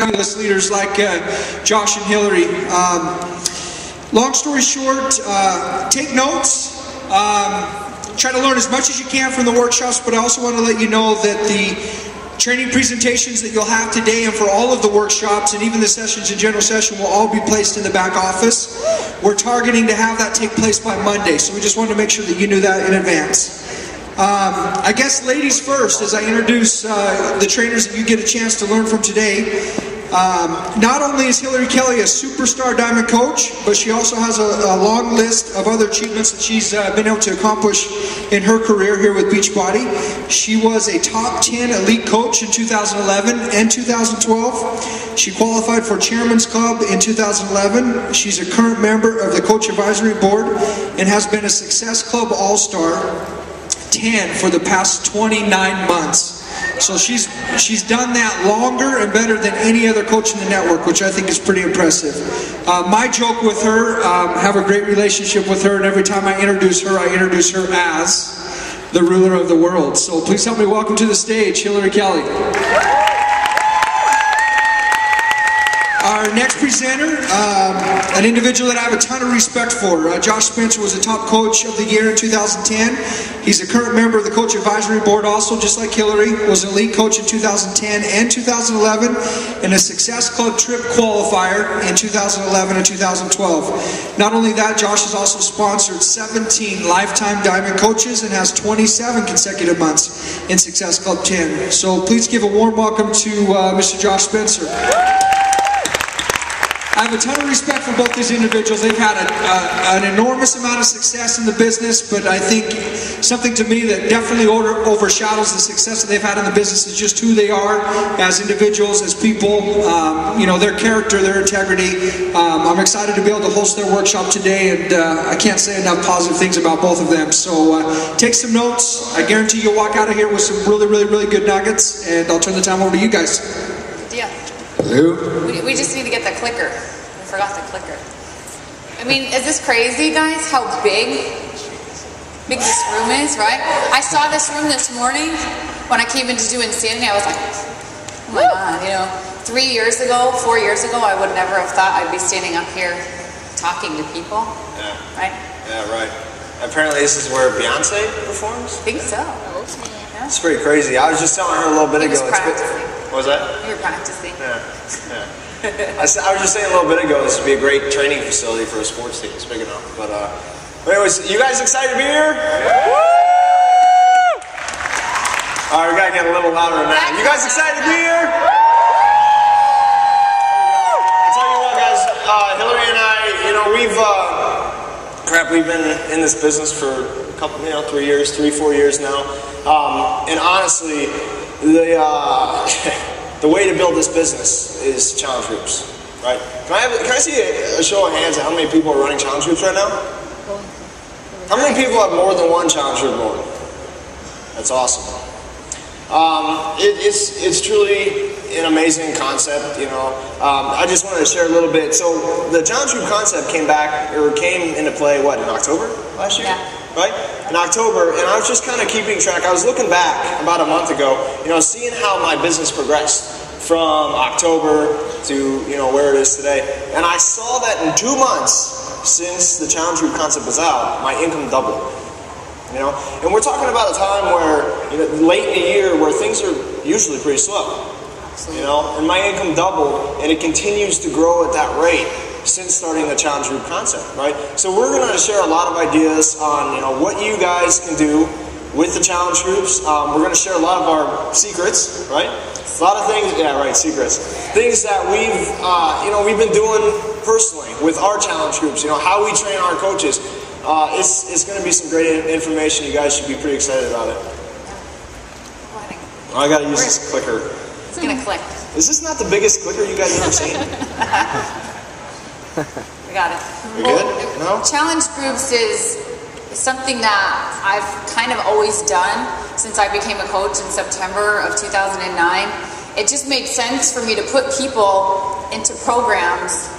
fabulous leaders like Josh and Hillary. Long story short, take notes. Try to learn as much as you can from the workshops, but I also want to let you know that the training presentations that you'll have today and for all of the workshops and even the sessions in general session will all be placed in the back office. We're targeting to have that take place by Monday, so we just wanted to make sure that you knew that in advance. I guess ladies first, as I introduce the trainers that you get a chance to learn from today. Not only is Hillary Kelly a superstar diamond coach, but she also has a long list of other achievements that she's been able to accomplish in her career here with BeachBody. She was a top 10 elite coach in 2011 and 2012. She qualified for Chairman's Club in 2011. She's a current member of the Coach Advisory Board and has been a Success Club All-Star 10 for the past 29 months. So she's done that longer and better than any other coach in the network, which I think is pretty impressive. My joke with her, have a great relationship with her, and every time I introduce her as the ruler of the world. So please help me welcome to the stage, Hillary Kelly. Our next presenter, an individual that I have a ton of respect for. Josh Spencer was a top coach of the year in 2010. He's a current member of the Coach Advisory Board also, just like Hillary. Was an elite coach in 2010 and 2011 and a Success Club trip qualifier in 2011 and 2012. Not only that, Josh has also sponsored 17 lifetime diamond coaches and has 27 consecutive months in Success Club 10. So please give a warm welcome to Mr. Josh Spencer. I have a ton of respect for both these individuals. They've had an enormous amount of success in the business, but I think something to me that definitely overshadows the success that they've had in the business is just who they are as individuals, as people, you know, their character, their integrity. I'm excited to be able to host their workshop today, and I can't say enough positive things about both of them. So take some notes. I guarantee you'll walk out of here with some really, really, really good nuggets, and I'll turn the time over to you guys. Yeah. Hello? We just need to get the clicker. I forgot the clicker. I mean, is this crazy, guys? How big this room is, right? I saw this room this morning when I came in to do Insanity. I was like, oh my God, you know, 3 years ago, 4 years ago, I would never have thought I'd be standing up here talking to people. Yeah. Right? Yeah, right. Apparently this is where Beyonce performs? I think so. Yeah. It's pretty crazy. I was just telling her a little bit ago. What was that? You were practicing. Yeah. I was just saying a little bit ago this would be a great training facility for a sports team. It's big enough. But anyways, you guys excited to be here? Woo! All right, we gotta get a little louder than that. You guys excited to be here? I'll tell you what, guys. Hillary and I, you know, we've been in this business for a couple, 3 years, 4 years now. And honestly, the way to build this business is challenge groups, right? Can I see a show of hands of how many people are running challenge groups right now? How many people have more than one challenge group going? That's awesome. It's truly an amazing concept, you know. I just wanted to share a little bit. So the challenge group concept came into play, what, in October last year? Yeah. Right? In October, and I was just kind of keeping track. I was looking back about a month ago, you know, seeing how my business progressed from October to, you know, where it is today. And I saw that in 2 months since the challenge group concept was out, my income doubled. You know, and we're talking about a time where, you know, late in the year where things are usually pretty slow. You know, and my income doubled, and it continues to grow at that rate since starting the challenge group concept, right? So we're going to share a lot of ideas on, you know, what you guys can do with the challenge groups. We're going to share a lot of our secrets, right? A lot of things, yeah, right, secrets. Things that we've been doing personally with our challenge groups. You know, how we train our coaches. It's going to be some great information. You guys should be pretty excited about it. I got to use this clicker. It's going to click. Is this not the biggest clicker you guys have ever seen? We got it. You good? No? Challenge groups is something that I've kind of always done since I became a coach in September of 2009. It just made sense for me to put people into programs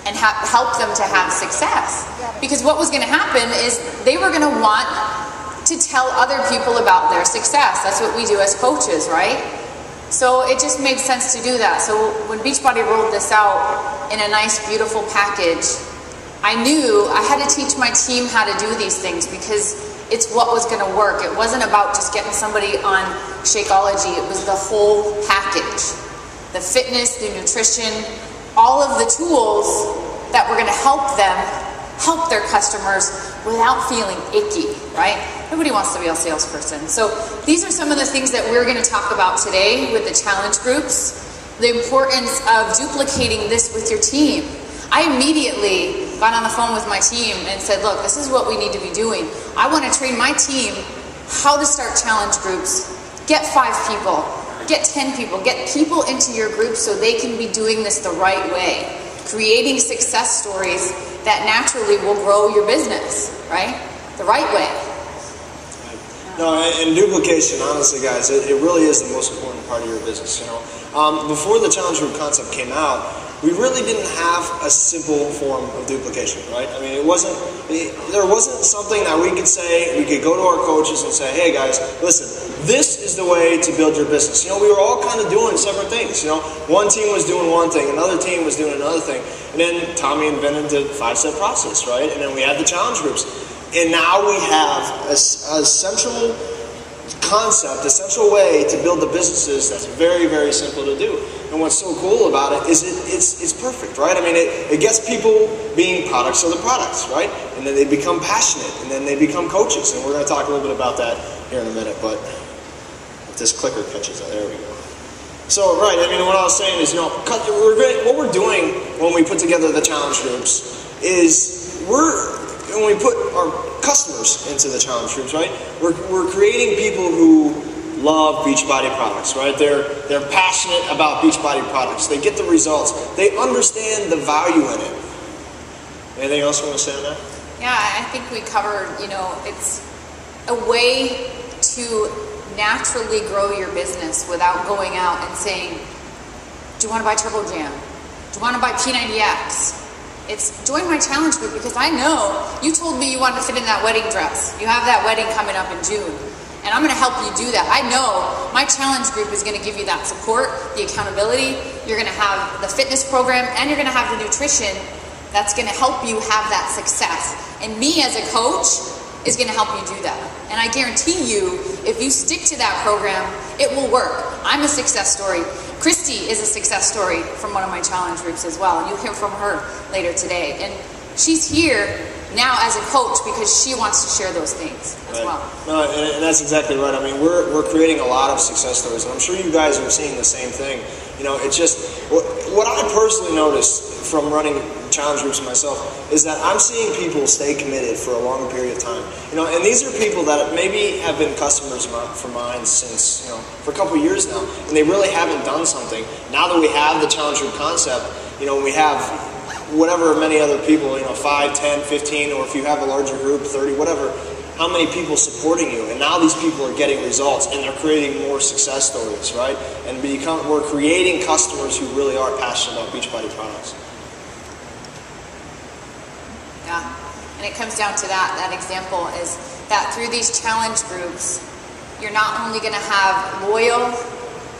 and help them to have success. Because what was going to happen is they were going to want to tell other people about their success. That's what we do as coaches, right? So it just made sense to do that. So when BeachBody rolled this out in a nice, beautiful package, I knew I had to teach my team how to do these things because it's what was going to work. It wasn't about just getting somebody on Shakeology. It was the whole package. The fitness, the nutrition, all of the tools that were going to help them help their customers without feeling icky, right? Nobody wants to be a salesperson. So these are some of the things that we're going to talk about today with the challenge groups. The importance of duplicating this with your team. I immediately got on the phone with my team and said, look, this is what we need to be doing. I want to train my team how to start challenge groups. Get 5 people, get 10 people, get people into your group so they can be doing this the right way. Creating success stories that naturally will grow your business, right? The right way. No, and duplication, honestly, guys, it really is the most important part of your business, you know. Before the challenge group concept came out, we really didn't have a simple form of duplication, right? I mean, there wasn't something that we could say, we could go to our coaches and say, hey guys, listen, this is the way to build your business. You know, we were all kind of doing separate things, you know. One team was doing one thing, another team was doing another thing. And then Tommy invented the 5-step process, right? And then we had the challenge groups. And now we have a central concept, a central way to build the businesses that's very, very simple to do. And what's so cool about it is it's perfect, right? I mean, it gets people being products of the products, right? And then they become passionate, and then they become coaches. And we're going to talk a little bit about that here in a minute, but if this clicker catches it, there we go. So, right, I mean, what I was saying is, you know, what we're doing when we put together the challenge groups is when we put our customers into the challenge groups, right, we're creating people who love BeachBody products, right? They're passionate about BeachBody products. They get the results. They understand the value in it. Anything else you want to say on that? Yeah, I think we covered, you know, it's a way to naturally grow your business without going out and saying, do you want to buy Turbo Jam? Do you want to buy P90X? It's join my challenge group because I know you told me you wanted to fit in that wedding dress. You have that wedding coming up in June. And I'm going to help you do that. I know my challenge group is going to give you that support, the accountability. You're going to have the fitness program and you're going to have the nutrition that's going to help you have that success. And me as a coach is going to help you do that. And I guarantee you, if you stick to that program, it will work. I'm a success story. Christy is a success story from one of my challenge groups as well. And you'll hear from her later today. And she's here now as a coach because she wants to share those things as well. No, and that's exactly right. I mean, we're creating a lot of success stories, and I'm sure you guys are seeing the same thing. You know, it's just what I personally notice from running challenge groups myself is that I'm seeing people stay committed for a longer period of time. You know, and these are people that maybe have been customers for mine since, you know, for a couple of years now, and they really haven't done something. Now that we have the challenge group concept, you know, we have whatever many other people, you know, 5, 10, 15, or if you have a larger group, 30, whatever, how many people supporting you. And now these people are getting results and they're creating more success stories, right? And we're creating customers who really are passionate about BeachBody products. Yeah, and it comes down to that example is that through these challenge groups, you're not only going to have loyal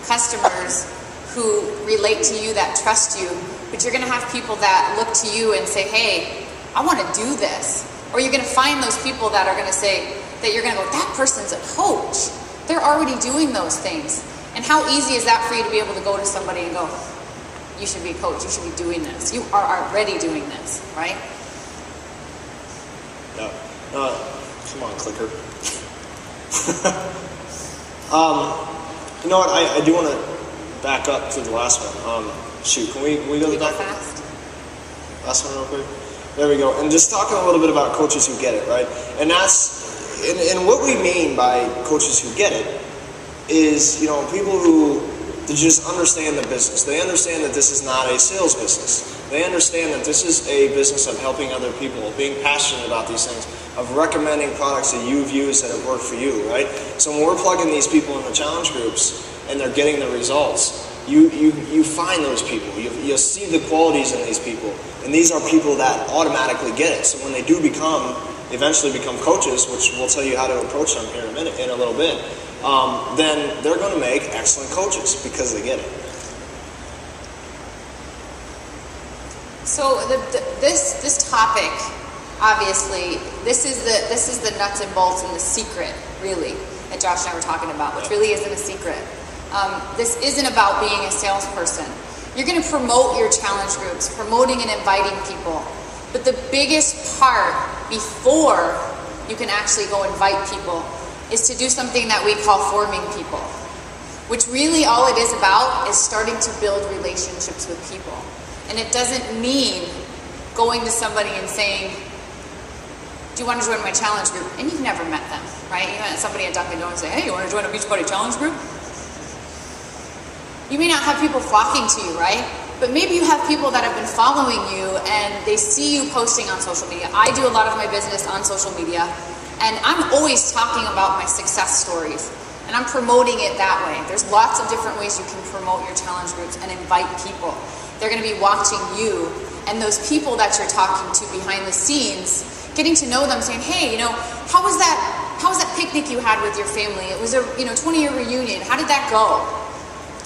customers who relate to you, that trust you, but you're going to have people that look to you and say, hey, I want to do this. Or you're going to find those people that are going to say, that you're going to go, that person's a coach. They're already doing those things. And how easy is that for you to be able to go to somebody and go, you should be a coach, you should be doing this. You are already doing this, right? Yeah. Come on, clicker. You know what, I do want to back up to the last one. Shoot, can we go to the back? Fast? Last one real quick. There we go. And just talking a little bit about coaches who get it, right? And that's, and what we mean by coaches who get it is, you know, people who just understand the business. They understand that this is not a sales business. They understand that this is a business of helping other people, being passionate about these things, of recommending products that you've used that have worked for you, right? So when we're plugging these people in the challenge groups and they're getting the results, you find those people. You'll see the qualities in these people. And these are people that automatically get it. So when they do eventually become coaches, which we'll tell you how to approach them here in a minute, in a little bit, then they're going to make excellent coaches because they get it. So this topic, obviously, this is the nuts and bolts and the secret, really, that Josh and I were talking about, which really isn't a secret. This isn't about being a salesperson. You're going to promote your challenge groups, promoting and inviting people. But the biggest part before you can actually go invite people is to do something that we call forming people, which really all it is about is starting to build relationships with people. And it doesn't mean going to somebody and saying, do you want to join my challenge group? And you've never met them, right? You met somebody at Dunkin' Donuts and say, hey, you want to join a BeachBody challenge group? You may not have people flocking to you, right? But maybe you have people that have been following you and they see you posting on social media. I do a lot of my business on social media, and I'm always talking about my success stories, and I'm promoting it that way. There's lots of different ways you can promote your challenge groups and invite people. They're going to be watching you, and those people that you're talking to behind the scenes, getting to know them, saying, hey, you know, how was that picnic you had with your family? It was a 20-year reunion. How did that go?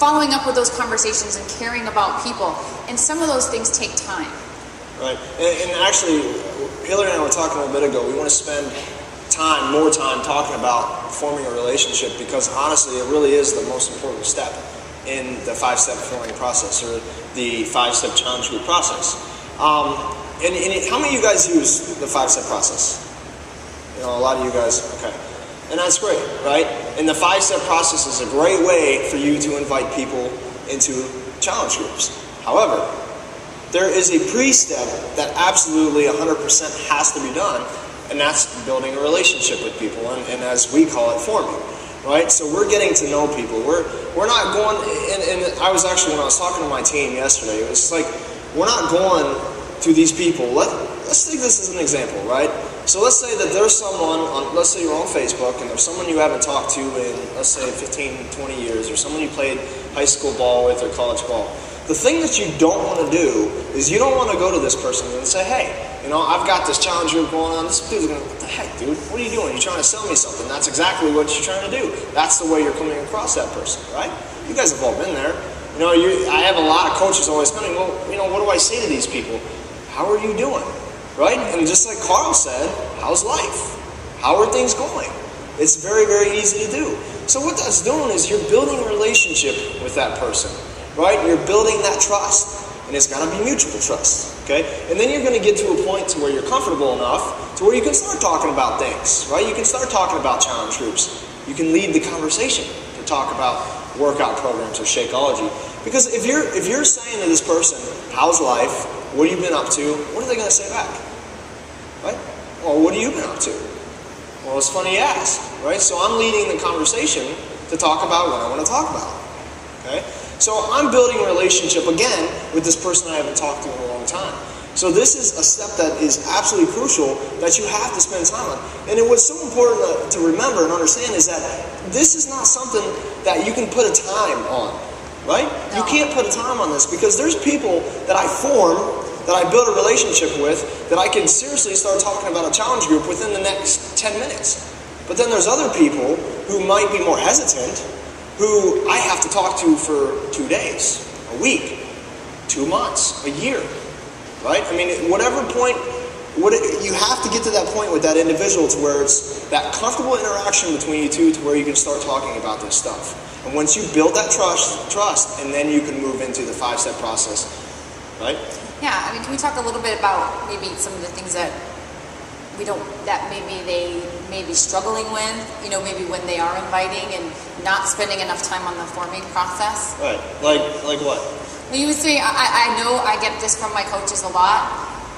Following up with those conversations and caring about people. And some of those things take time. Right. And actually, Hillary and I were talking a little bit ago, we want to spend more time talking about forming a relationship, because honestly, it really is the most important step in the 5-step forming process, or the 5-step challenge group process. How many of you guys use the 5-step process? You know, a lot of you guys, okay. And that's great, right? And the 5-step process is a great way for you to invite people into challenge groups. However, there is a pre-step that absolutely 100% has to be done, and that's building a relationship with people, and as we call it, forming, right? So we're getting to know people. We're not going, and I was actually, when I was talking to my team yesterday, it was like, we're not going to these people. Let's take this as an example, right? So let's say that there's someone, let's say you're on Facebook, and there's someone you haven't talked to in, let's say, 15, 20 years, or someone you played high school ball with or college ball. The thing that you don't want to do is you don't want to go to this person and say, hey, you know, I've got this challenge group going on. This dude's going, what the heck, dude? What are you doing? You're trying to sell me something. That's exactly what you're trying to do. That's the way you're coming across that person, right? You guys have all been there. You know, I have a lot of coaches always coming, well, you know, what do I say to these people? How are you doing? Right? And just like Carl said, how's life? How are things going? It's very, very easy to do. So what that's doing is you're building a relationship with that person, right? You're building that trust, and it's got to be mutual trust, okay? And then you're going to get to a point to where you're comfortable enough to where you can start talking about things, right? You can start talking about challenge groups. You can lead the conversation to talk about workout programs or Shakeology. Because if you're saying to this person, how's life? What have you been up to? What are they going to say back? Right? Well, what have you been up to? Well, it's funny you ask, right? So I'm leading the conversation to talk about what I want to talk about, okay? So I'm building a relationship, again, with this person I haven't talked to in a long time. So this is a step that is absolutely crucial that you have to spend time on. And what's so important to remember and understand is that this is not something that you can put a time on, right? No. You can't put a time on this, because there's people that I form, that I build a relationship with, that I can seriously start talking about a challenge group within the next 10 minutes. But then there's other people who might be more hesitant, who I have to talk to for 2 days, a week, 2 months, a year, right? I mean, whatever point, you have to get to that point with that individual to where it's that comfortable interaction between you two to where you can start talking about this stuff. And once you build that trust, and then you can move into the 5-step process, right? Yeah, I mean, can we talk a little bit about maybe some of the things that maybe they may be struggling with, you know, maybe when they are inviting and not spending enough time on the forming process? Right, like what? Well, you would say, I know I get this from my coaches a lot.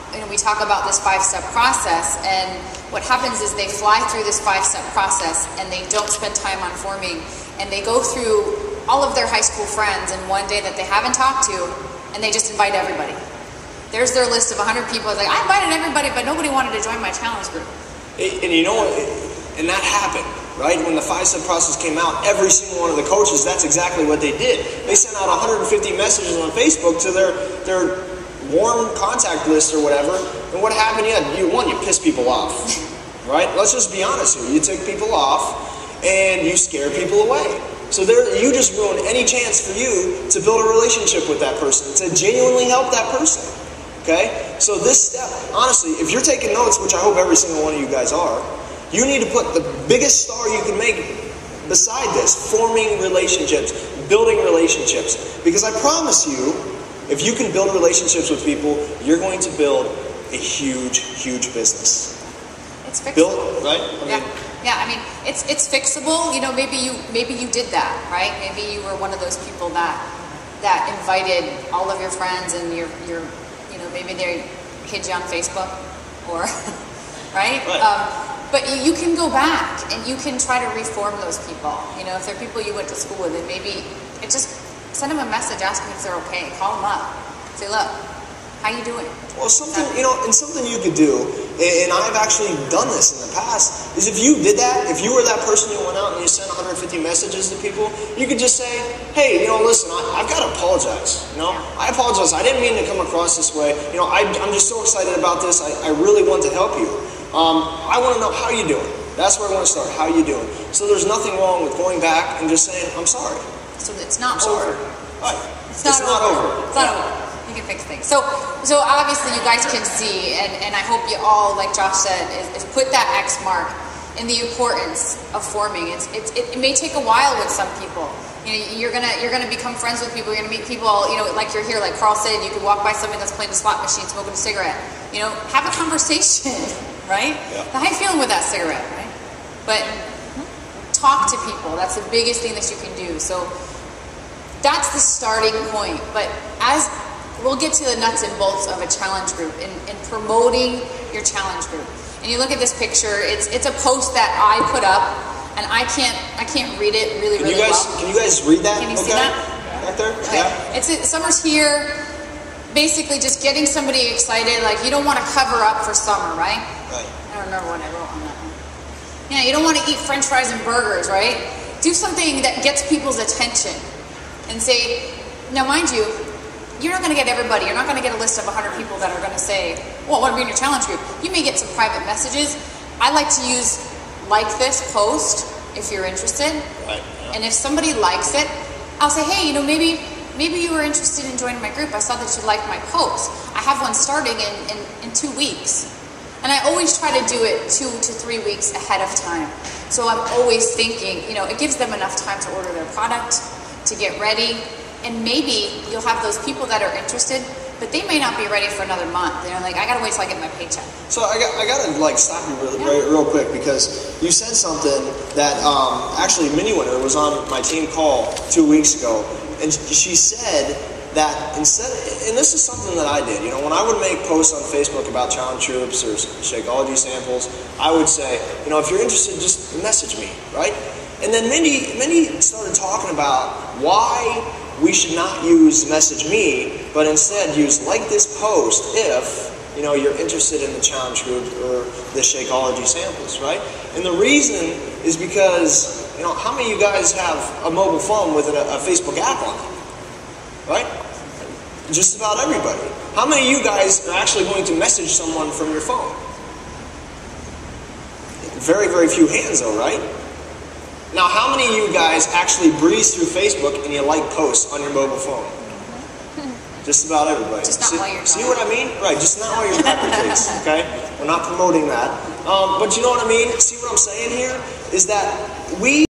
You know, we talk about this 5-step process, and what happens is they fly through this 5-step process and they don't spend time on forming, and they go through all of their high school friends in one day that they haven't talked to, and they just invite everybody. There's their list of 100 people. It's like, I invited everybody, but nobody wanted to join my challenge group. And you know, and that happened, right? When the 5-step process came out, every single one of the coaches, that's exactly what they did. They sent out 150 messages on Facebook to their warm contact list or whatever. And what happened? You pissed people off, right? Let's just be honest here. You took people off, and you scare people away. So there, you just ruin any chance for you to build a relationship with that person, to genuinely help that person. Okay? So this step, honestly, if you're taking notes, which I hope every single one of you guys are, you need to put the biggest star you can make beside this, forming relationships, building relationships. Because I promise you, if you can build relationships with people, you're going to build a huge, huge business. It's fixable. Build, right? Yeah, I mean, it's fixable. You know, maybe you did that, right? Maybe you were one of those people that invited all of your friends and your you know, maybe they hid you on Facebook or right? But you can go back and you can try to reform those people. You know, if they're people you went to school with, and maybe it just send them a message asking if they're okay. Call them up. Say, look, how you doing? Well, something, you know, and something you could do, and I've actually done this in the past, is if you did that, if you were that person who went out and you sent 150 messages to people, you could just say, hey, you know, listen, I've got to apologize. You know, I apologize. I didn't mean to come across this way. You know, I'm just so excited about this. I really want to help you. I want to know how you doing. That's where I want to start. How you doing? So there's nothing wrong with going back and just saying, I'm sorry. So it's not over. Right. It's not over. It's not over. You can fix things. So obviously you guys can see, and I hope you all, like Josh said, is put that X mark in the importance of forming. It may take a while with some people. You know, you're gonna become friends with people. You're gonna meet people. You know, like you're here, like Carl said, you could walk by somebody that's playing the slot machine, smoking a cigarette. You know, have a conversation, right? Yeah. How you feeling with that cigarette, right? But talk to people. That's the biggest thing that you can do. So that's the starting point. But as we'll get to the nuts and bolts of a challenge group and promoting your challenge group. And you look at this picture, it's a post that I put up, and I can't read it really well. Can you guys read that? Can you see that? Right there? Okay. Yeah. Summer's here, basically just getting somebody excited, like you don't want to cover up for summer, right? Right. I don't remember what I wrote on that one. Yeah, you don't want to eat french fries and burgers, right? Do something that gets people's attention and say, now mind you, you're not going to get everybody. You're not going to get a list of 100 people that are going to say, well, I want to be in your challenge group. You may get some private messages. I like to use like this post if you're interested. Right. Yeah. And if somebody likes it, I'll say, hey, you know, maybe you were interested in joining my group. I saw that you liked my post. I have one starting in 2 weeks. And I always try to do it 2 to 3 weeks ahead of time. So I'm always thinking, you know, it gives them enough time to order their product, to get ready. And maybe you'll have those people that are interested, but they may not be ready for another month. They're like, I gotta wait till I get my paycheck. So I gotta like stop you real quick, because you said something that actually Minnie Winter was on my team call 2 weeks ago, and she said that instead, and this is something that I did, you know, when I would make posts on Facebook about challenge troops or Shakeology samples, I would say, you know, if you're interested, just message me, right? And then Minnie started talking about why we should not use message me, but instead use like this post if, you know, you're interested in the challenge group or the Shakeology samples, right? And the reason is because, you know, how many of you guys have a mobile phone with a Facebook app on it, right? Just about everybody. How many of you guys are actually going to message someone from your phone? Very, very few hands though, right? Now, how many of you guys actually breeze through Facebook and you like posts on your mobile phone? Just about everybody. Just not while you're See what I mean? Right, just not while you're tapping face, okay? We're not promoting that. But you know what I mean? See what I'm saying here? Is that we